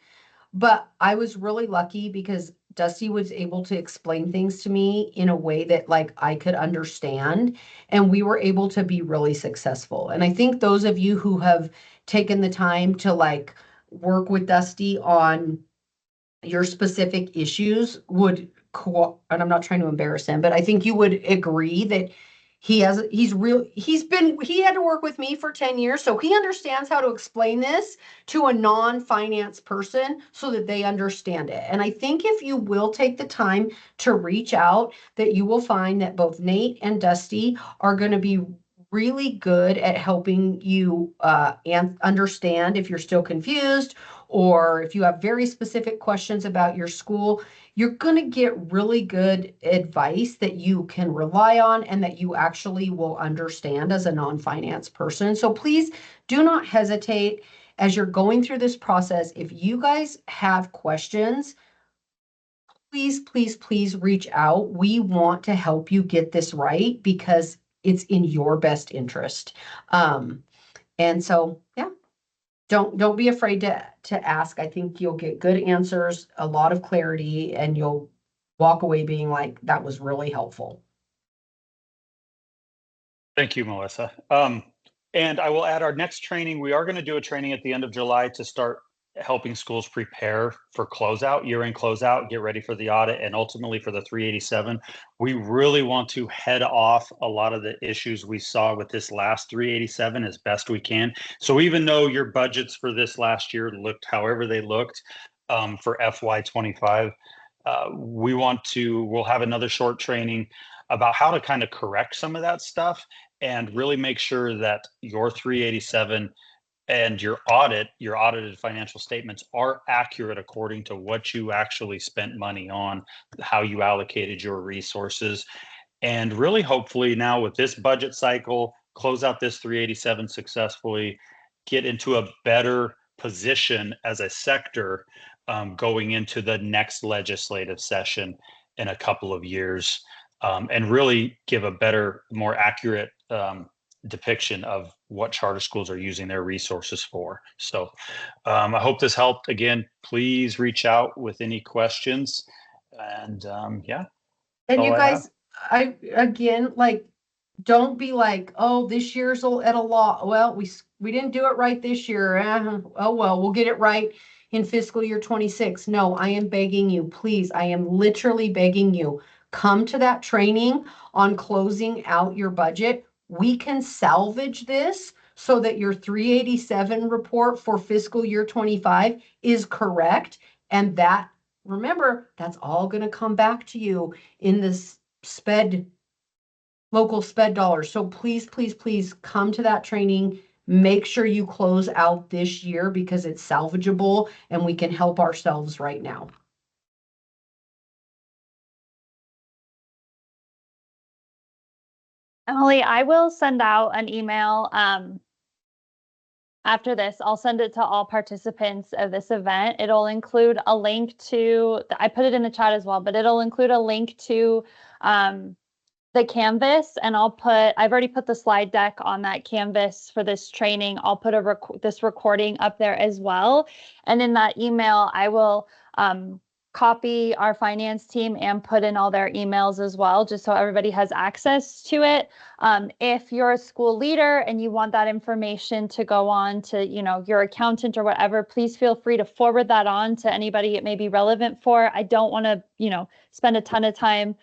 Speaker 3: but I was really lucky because Dusty was able to explain things to me in a way that I could understand, and we were able to be really successful. And I think those of you who have taken the time to work with Dusty on your specific issues would and I'm not trying to embarrass him, but I think you would agree that He had to work with me for 10 years, so he understands how to explain this to a non-finance person so that they understand it. And I think if you will take the time to reach out, that you will find that both Nate and Dusty are going to be really good at helping you and understand if you're still confused, or if you have very specific questions about your school. You're going to get really good advice that you can rely on and that you actually will understand as a non-finance person. So please do not hesitate as you're going through this process. If you guys have questions, please, please, please reach out. We want to help you get this right because it's in your best interest. And so, yeah, don't be afraid to ask. I think you'll get good answers, a lot of clarity, and you'll walk away being like, that was really helpful.
Speaker 1: Thank you, Melissa. And I will add our next training. We are going to do a training at the end of July to start helping schools prepare for closeout, year-end closeout, get ready for the audit, and ultimately for the 387. We really want to head off a lot of the issues we saw with this last 387 as best we can. So even though your budgets for this last year looked however they looked for FY25, we'll have another short training about how to kind of correct some of that stuff and really make sure that your 387 and your audited financial statements are accurate according to what you actually spent money on, how you allocated your resources. And really, hopefully now with this budget cycle, close out this 387 successfully, get into a better position as a sector going into the next legislative session in a couple of years, and really give a better, more accurate depiction of what charter schools are using their resources for. So I hope this helped. Again, please reach out with any questions. And yeah.
Speaker 3: And you guys, don't be like, oh, this year's at a law. Well, we didn't do it right this year. Oh, well, we'll get it right in fiscal year 26. No, I am begging you, please. I am literally begging you. Come to that training on closing out your budget. We can salvage this so that your 387 report for fiscal year 25 is correct. And that, remember, that's all going to come back to you in this local sped dollars. So please, please, please come to that training. Make sure you close out this year because it's salvageable and we can help ourselves right now.
Speaker 2: Emily, I will send out an email after this. I'll send it to all participants of this event. It'll include a link to, I put it in the chat as well, but it'll include a link to the Canvas, and I've already put the slide deck on that Canvas for this training. I'll put this recording up there as well. And in that email, I will copy our finance team and put in all their emails as well, just so everybody has access to it. If you're a school leader and you want that information to go on to, your accountant or whatever, please feel free to forward that on to anybody it may be relevant for. I don't want to, spend a ton of time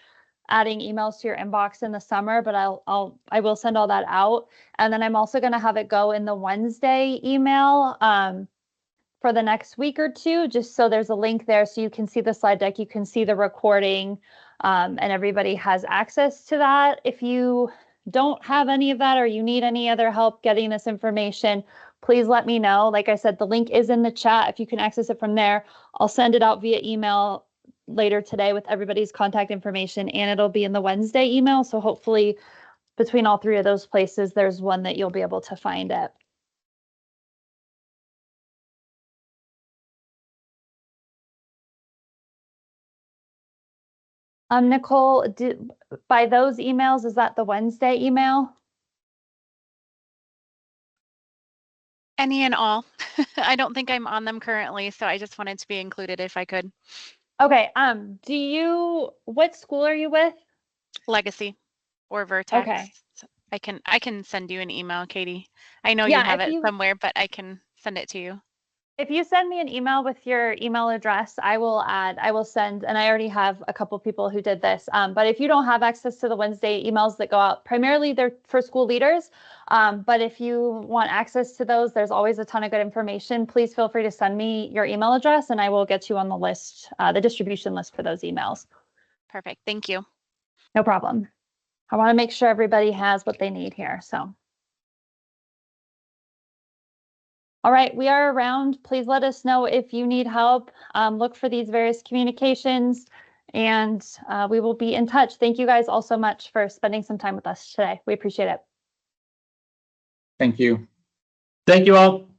Speaker 2: adding emails to your inbox in the summer, but I will send all that out. And then I'm also going to have it go in the Wednesday email for the next week or two, just so there's a link there so you can see the slide deck, you can see the recording, and everybody has access to that. If you don't have any of that or you need any other help getting this information, please let me know. Like I said, the link is in the chat. If you can access it from there, I'll send it out via email later today with everybody's contact information, and it'll be in the Wednesday email. So hopefully between all three of those places, there's one that you'll be able to find it. Nicole, by those emails, is that the Wednesday email?
Speaker 6: Any and all. I don't think I'm on them currently, so I just wanted to be included if I could.
Speaker 2: Okay. What school are you with?
Speaker 6: Legacy or Vertex.
Speaker 2: Okay.
Speaker 6: So I can send you an email, Katie. I know you have it somewhere, but I can send it to you.
Speaker 2: If you send me an email with your email address, I will send, and I already have a couple people who did this. But if you don't have access to the Wednesday emails that go out, primarily they're for school leaders. But if you want access to those, there's always a ton of good information. Please feel free to send me your email address and I will get you on the list, the distribution list for those emails.
Speaker 6: Perfect. Thank you.
Speaker 2: No problem. I want to make sure everybody has what they need here, so. All right, we are around. Please let us know if you need help. Look for these various communications and we will be in touch. Thank you guys all so much for spending some time with us today. We appreciate it.
Speaker 4: Thank you.
Speaker 7: Thank you all.